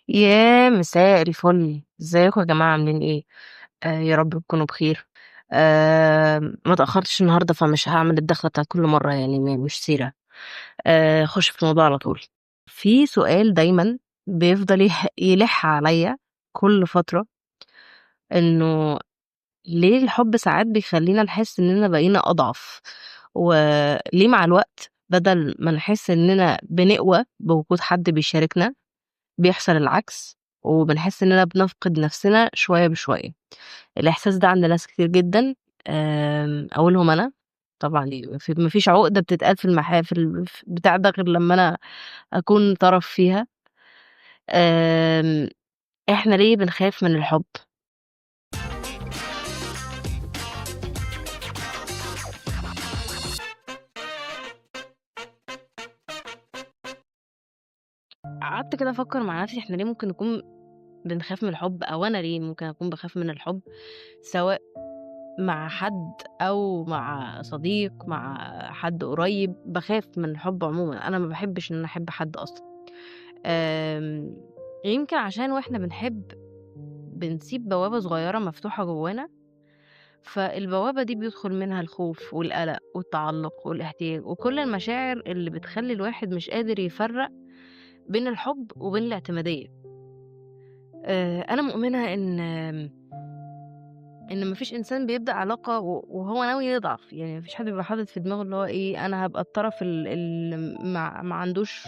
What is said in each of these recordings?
يا مساء الفل، ازيكم يا جماعة عاملين ايه؟ يا رب تكونوا بخير. ما تأخرتش النهاردة فمش هعمل الدخلة بتاعت كل مرة، يعني مش سيرة. خش في الموضوع على طول. في سؤال دايما بيفضل يلح عليا كل فترة، انه ليه الحب ساعات بيخلينا نحس اننا بقينا اضعف، وليه مع الوقت بدل ما نحس اننا بنقوى بوجود حد بيشاركنا بيحصل العكس، وبنحس إننا بنفقد نفسنا شوية بشوية. الإحساس ده عند ناس كتير جدًا، أولهم أنا. طبعًا ما فيش عقدة بتتقال في البتاع ده غير لمّا أنا أكون طرف فيها. آمم، إحنا ليه بنخاف من الحب؟ قعدت كده أفكر مع نفسي إحنا ليه ممكن نكون بنخاف من الحب، أو أنا ليه ممكن أكون باخاف من الحب، سواء مع حد أو مع صديق، مع حد قريب. باخاف من الحب عمومًا، أنا ما باحبش إن أنا أحب حد أصلًا. آمم، يمكن عشان وإحنا بنحب بنسيب بوابة صغيرة مفتوحة جوانا، فالبوابة دي بيدخل منها الخوف والقلق والتعلق والاحتياج وكل المشاعر اللي بتخلّي الواحد مش قادر يفرّق بين الحب وبين الاعتمادية. أنا مؤمنة إن ما فيش إنسان بيبدأ علاقة وهو ناوي يضعف، يعني ما فيش حد بيبقى حاطط في دماغه اللي هو إيه، أنا هابقى الطرف اللي ما عندوش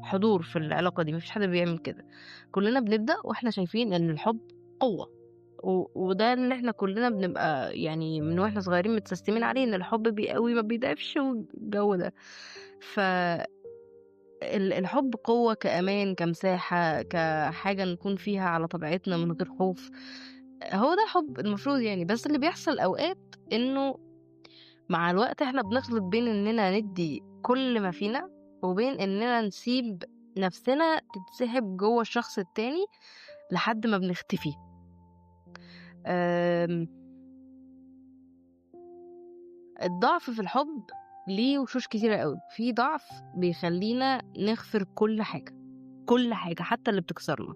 حضور في العلاقة دي. ما فيش حد بيعمل كده. كلنا بنبدأ وإحنا شايفين إن الحب قوة، وده اللي إحنا كلنا بنبقى يعني من وإحنا صغيرين متسيستمين عليه، إن الحب بيقوي ما بيضعفش والجو ده. ف الحب قوة كأمان، كمساحة، كحاجة نكون فيها على طبيعتنا من غير خوف. هو ده حب المفروض يعني. بس اللي بيحصل أوقات إنه مع الوقت إحنا بنخلط بين إننا ندي كل ما فينا وبين إننا نسيب نفسنا تتسحب جوه الشخص التاني لحد ما بنختفي. آمم، الضعف في الحب ليه وشوش كتيرة أوي. في ضعف بيخلّينا نغفر كل حاجة، كل حاجة حتى اللي بتكسرنا.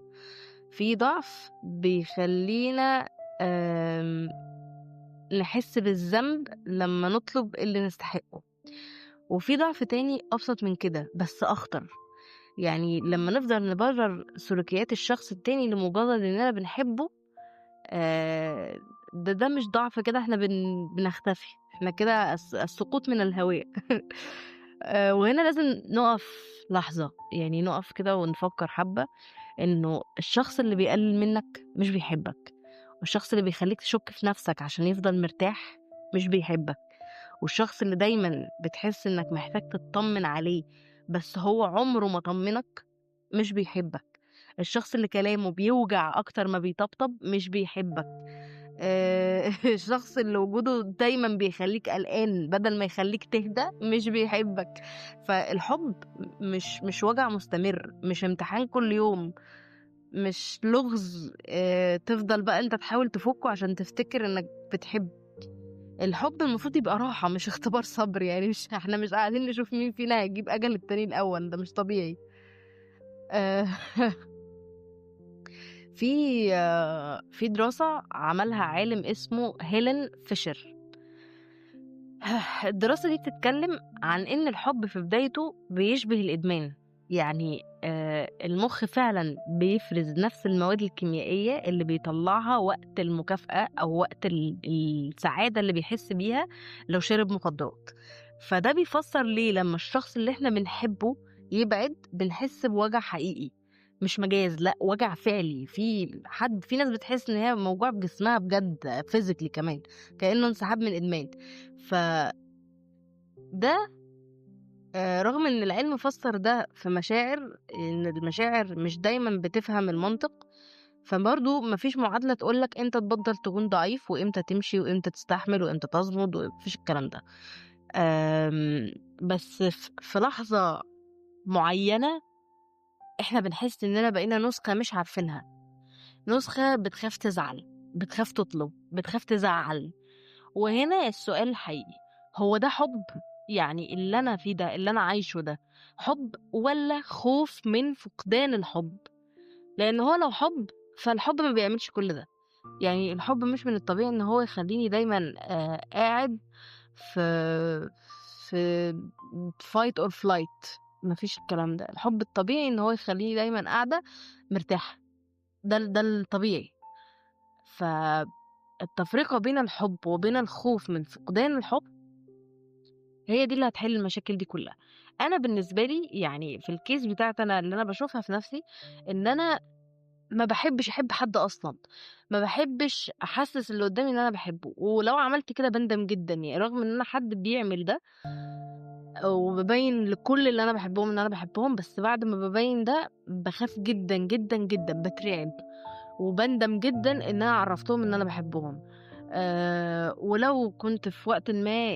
في ضعف بيخلّينا آمم، نحس بالذنب لمّا نطلب اللي نستحقه. وفي ضعف تاني أبسط من كده بس أخطر، يعني لمّا نفضل نبرر سلوكيات الشخص التاني لمجرد إننا بنحبه. آآ ده مش ضعف كده، إحنا بنختفي، إحنا كده السقوط من الهوية. وهنا لازم نُقف لحظة، يعني نُقف كده ونفكر حبّة، إنه الشخص اللي بيقلل منك مش بيحبك، والشخص اللي بيخلّيك تشُك في نفسك عشان يفضل مرتاح مش بيحبك، والشخص اللي دايمًا بتحس إنك محتاج تطمن عليه بس هو عمره ما طمنك مش بيحبك. الشخص اللي كلامه بيوجع أكتر ما بيطبطب مش بيحبك. الشخص اللي وجوده دايمًا بيخلّيك قلقان بدل ما يخلّيك تهدى مش بيحبك. فالحب مش وجع مستمر، مش امتحان كل يوم، مش لغز تفضل بقى أنت تحاول تفُكّه عشان تفتكر إنك بتحب. الحب المفروض يبقى راحة مش اختبار صبر، يعني إحنا مش قاعدين نشوف مين فينا هيجيب أجل التاني الأول، ده مش طبيعي. آآ في دراسة عملها عالم اسمه هيلين فيشر. الدراسة دي بتتكلم عن إن الحب في بدايته بيشبه الإدمان. يعني المخ فعلا بيفرز نفس المواد الكيميائية اللي بيطلعها وقت المكافأة أو وقت السعادة اللي بيحس بيها لو شرب مخدرات. فده بيفسر ليه لما الشخص اللي احنا بنحبه يبعد بنحس بوجع حقيقي، مش مجاز، لا وجع فعلي. في ناس بتحس ان هي موجوع بجسمها بجد فيزيكلي كمان، كأنه انسحاب من إدمان. فده رغم إن العلم فسّر ده في مشاعر، إن المشاعر مش دايمًا بتفهم المنطق، فبرضه ما فيش معادلة تقول لك إمتى تبطّل تكون ضعيف، وإمتى تمشي، وإمتى تستحمل، وإمتى تصمد، وما فيش الكلام ده. بس في لحظة معيّنة إحنا بنحس إننا بقينا نسخة مش عارفينها، نسخة بتخاف تزعل، بتخاف تطلب، بتخاف تزعّل. وهنا السؤال الحقيقي، هو ده حب؟ يعني اللي أنا فيه ده، اللي أنا عايشه ده، حب والّا خوف من فقدان الحب؟ لان هو لو حب، فالحب ما بيعملش كل ده. يعني الحب مش من الطبيعي ان هو يخليني دايما قاعد في في fight or flight. مفيش الكلام ده. الحب الطبيعي ان هو يخليني دايما قاعدة مرتاحة. ده الطبيعي. فالتفرقة بين الحب وبين الخوف من فقدان الحب هي دي اللي هتحل المشاكل دي كلها. انا بالنسبة لي يعني في الكيس بتاعت انا اللي انا بشوفها في نفسي، ان انا ما باحبش أحب حد أصلًا، ما باحبش أحسّس اللي قدّامي إن أنا باحبه، ولو عملت كده باندم جدًا يعني، رغم إن أنا حد بيعمل ده وبابيّن لكل اللي أنا باحبهم إن أنا باحبهم، بس بعد ما بابيّن ده باخاف جدًا، جدًا، جدًا، باترعب، وباندم جدًا إن أنا عرّفتهم إن أنا باحبهم. ولو كنت في وقتٍ ما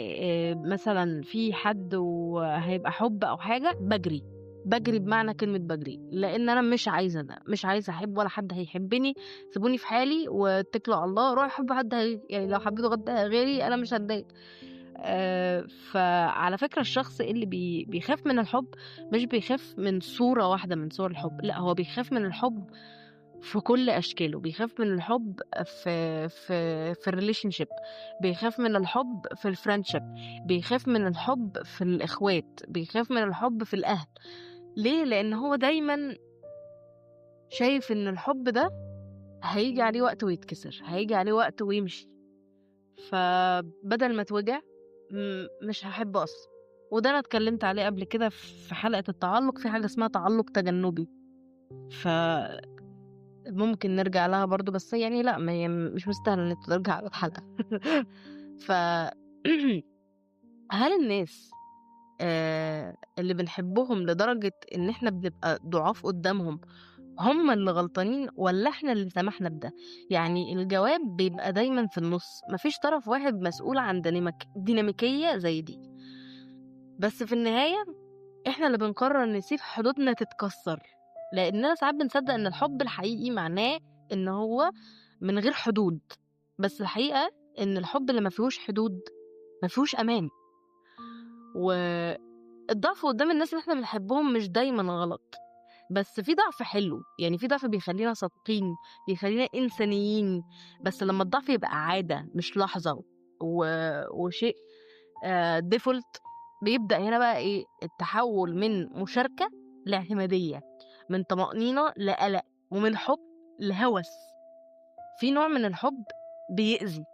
مثلًا في حد وهيبقى حُب أو حاجة، باجري، باجري بمعنى كلمة باجري، لإن أنا مش عايزة ده، مش عايزة أحب ولا حد هيحبني، سيبوني في حالي واتكلوا على الله، روحوا حبوا حد يعني لو حبيتوا حد غيري أنا مش هاتضايق. فعلى فكرة الشخص اللي بيخاف من الحب مش بيخاف من صورة واحدة من صور الحب، لأ هو بيخاف من الحب في كل أشكاله، بيخاف من الحب في الrelationship، بيخاف من الحب في الfriendship، بيخاف من الحب في الإخوات، بيخاف من الحب في الأهل. ليه؟ لأن هو دايمًا شايف إن الحب ده هييجي عليه وقت ويتكسر، هييجي عليه وقت ويمشي، فبدل ما اتوجع مش هاحب أصلًا. وده أنا اتكلمت عليه قبل كده في حلقة التعلق، في حاجة اسمها تعلق تجنبي، فممكن نرجع لها برضه، بس يعني لأ، ما هي مش مستاهلة إنِّك ترجع للحلقة. ف هل الناس اللي بنحبهم لدرجة إن إحنا بنبقى ضعاف قدّامهم هم اللي غلطانين والّا إحنا اللي سمحنا بده؟ يعني الجواب بيبقى دايمًا في النُص، ما فيش طرف واحد مسؤول عن ديناميكية زي دي، بس في النهاية إحنا اللي بنقرر نسيب حدودنا تتكسر، لإننا ساعات بنصدق إن الحب الحقيقي معناه إن هو من غير حدود، بس الحقيقة إن الحب اللي ما فيهوش حدود ما فيهوش أمان. والضعف قدّام الناس اللي إحنا بنحبهم مش دايمًا غلط، بس في ضعف حلو، يعني في ضعف بيخلّينا صادقين، بيخلّينا إنسانيين، بس لمّا الضعف يبقى عادة مش لحظة وشيء default، بيبدأ هنا بقى إيه، التحوّل من مشاركة لاعتمادية، من طمأنينة لقلق، ومن حُب لهوس. في نوع من الحُب بيأذي،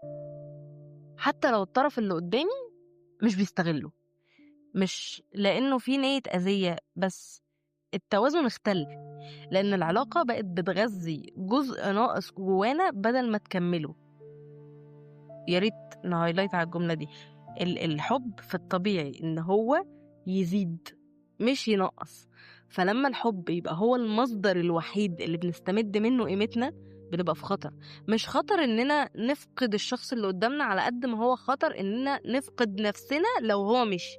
حتى لو الطرف اللي قدّامي مش بيستغلّه، مش لإنه في نيّة أذية، بس التوازن اختل، لإن العلاقة بقت بتغذّي جزء ناقص جوانا بدل ما تكمّله. يا ريت نhighlight على الجملة دي. الحب في الطبيعي إن هو يزيد مش ينقّص، فلمّا الحب يبقى هو المصدر الوحيد اللي بنستمد منه قيمتنا، بنبقى في خطر. مش خطر إننا نفقد الشخص اللي قدّامنا على قد ما هو خطر إننا نفقد نفسنا لو هو مشي.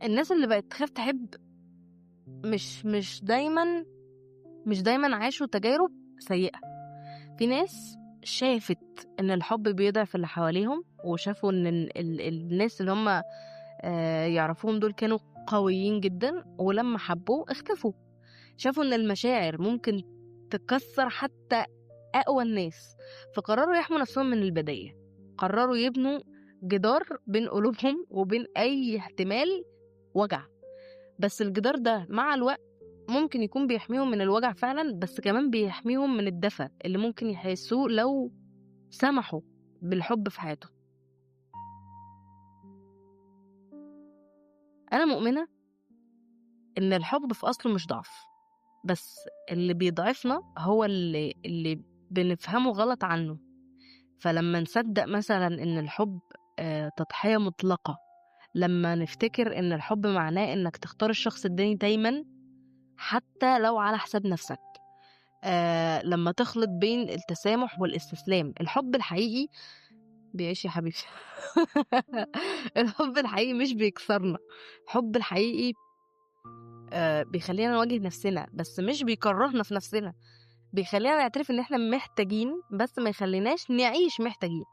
الناس اللي بقت تخاف تحب مش دايمًا عاشوا تجارب سيئة. في ناس شافت إن الحب بيضعف اللي حواليهم، وشافوا إن الناس اللي هم يعرفوهم دول كانوا قويين جدًا، ولمّا حبّوا اختفوا. شافوا إن المشاعر ممكن تكسّر حتى أقوى الناس، فقرروا يحموا نفسهم من البداية. قرروا يبنوا جدار بين قلوبهم وبين أي احتمال وجع، بس الجدار ده مع الوقت ممكن يكون بيحميهم من الوجع فعلًا، بس كمان بيحميهم من الدفى اللي ممكن يحسّوه لو سمحوا بالحب في حياتهم. أنا مؤمنة إن الحب في أصله مش ضعف، بس اللي بيضعفنا هو اللي بنفهمه غلط عنه. فلمّا نصدّق مثلًا إن الحب تضحية مطلقة، لمّا نفتكر إن الحب معناه إنك تختار الشخص التاني دايمًا حتى لو على حساب نفسك، لمّا تخلط بين التسامح والاستسلام. الحب الحقيقي بيعيش يا حبيبي. الحب الحقيقي مش بيكسرنا، الحب الحقيقي بيخلّينا نواجه نفسنا، بس مش بيكرهنا في نفسنا، بيخلّينا نعترف إن إحنا محتاجين، بس ما يخلّيناش نعيش محتاجين.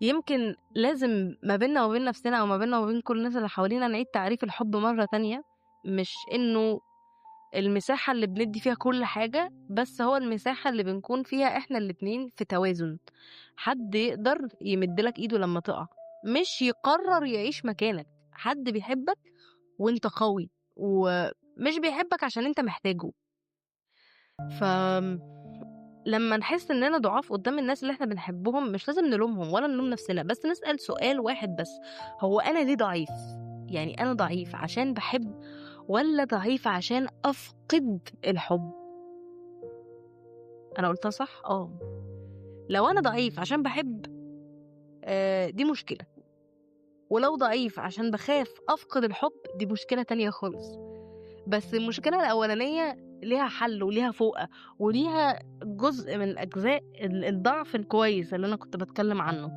يمكن لازم ما بيننا وما بين نفسنا أو ما بيننا وما بين كل الناس اللي حوالينا نعيد تعريف الحب مرة تانية، مش إنه المساحة اللي بندي فيها كل حاجة، بس هو المساحة اللي بنكون فيها احنا الاتنين في توازن. حد يقدر يمدلك ايده لما تقع، مش يقرر يعيش مكانك. حد بيحبك وانت قوي، ومش بيحبك عشان انت محتاجه. فلما نحس اننا ضعاف قدام الناس اللي احنا بنحبهم، مش لازم نلومهم ولا نلوم نفسنا، بس نسأل سؤال واحد بس: هو انا ليه ضعيف؟ يعني انا ضعيف عشان بحب، ولا ضعيف عشان افقد الحب؟ انا قلتها صح؟ لو انا ضعيف عشان بحب، دي مشكلة. ولو ضعيف عشان بخاف افقد الحب، دي مشكلة تانية خالص. بس المشكلة الأولانية ليها حل وليها فوقة، وليها جزء من أجزاء الضعف الكويس اللي أنا كنت بتكلم عنه.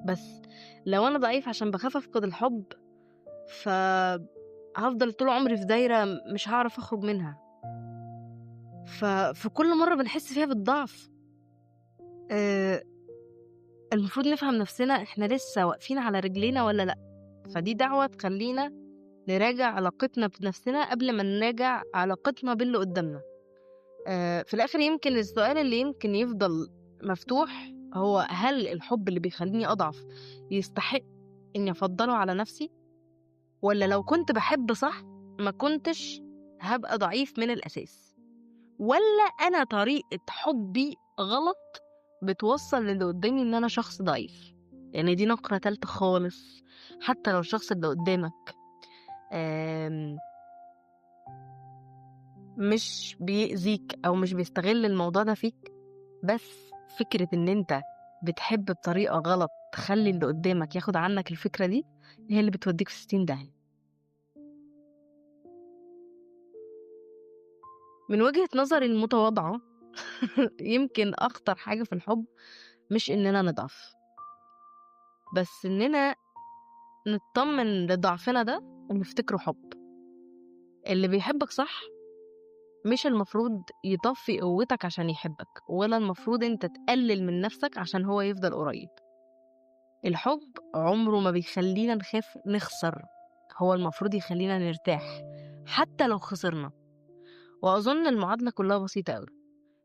بس لو أنا ضعيف عشان بخاف أفقد الحب، فهفضل طول عمري في دايرة مش هعرف أخرج منها. ففي كل مرة بنحس فيها بالضعف، آه، المفروض نفهم نفسنا إحنا لسه واقفين على رجلينا ولا لأ. فدي دعوة تخلينا نراجع علاقتنا بنفسنا قبل ما نراجع علاقتنا باللي قدامنا. في الآخر يمكن السؤال اللي يمكن يفضل مفتوح هو: هل الحب اللي بيخليني أضعف يستحق إني أفضله على نفسي؟ ولا لو كنت بحب صح ما كنتش هبقى ضعيف من الأساس؟ ولا أنا طريقة حبي غلط بتوصل للي قدامي إن أنا شخص ضعيف؟ يعني دي نقرة تالتة خالص. حتى لو الشخص اللي قدامك آم، مش بيأذيك أو مش بيستغل الموضوع ده فيك، بس فكرة ان انت بتحب بطريقة غلط تخلي اللي قدامك ياخد عنك الفكرة دي، هي اللي بتوديك في 60 داهية. من وجهة نظري المتواضعة يمكن اخطر حاجة في الحب مش اننا نضعف، بس اننا نطمن لضعفنا ده ونفتكره حب. اللي بيحبك صح مش المفروض يطفي قوتك عشان يحبك، ولا المفروض انت تقلل من نفسك عشان هو يفضل قريب. الحب عمره ما بيخلينا نخاف نخسر، هو المفروض يخلينا نرتاح حتى لو خسرنا. وأظن المعادلة كلها بسيطة أوي: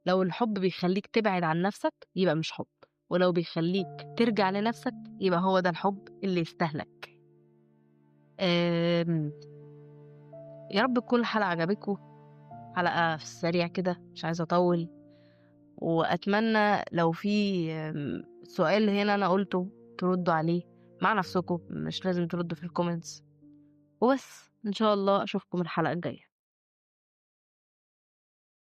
لو الحب بيخليك تبعد عن نفسك يبقى مش حب، ولو بيخليك ترجع لنفسك يبقى هو ده الحب اللي يستهلك. أم... يا رب تكون الحلقة عجبتكم. حلقة في السريع كده، مش عايزة أطول. وأتمنى لو في سؤال هنا أنا قلته تردوا عليه مع نفسكم، مش لازم تردوا في الكومنتس. وبس، إن شاء الله أشوفكم الحلقة الجاية.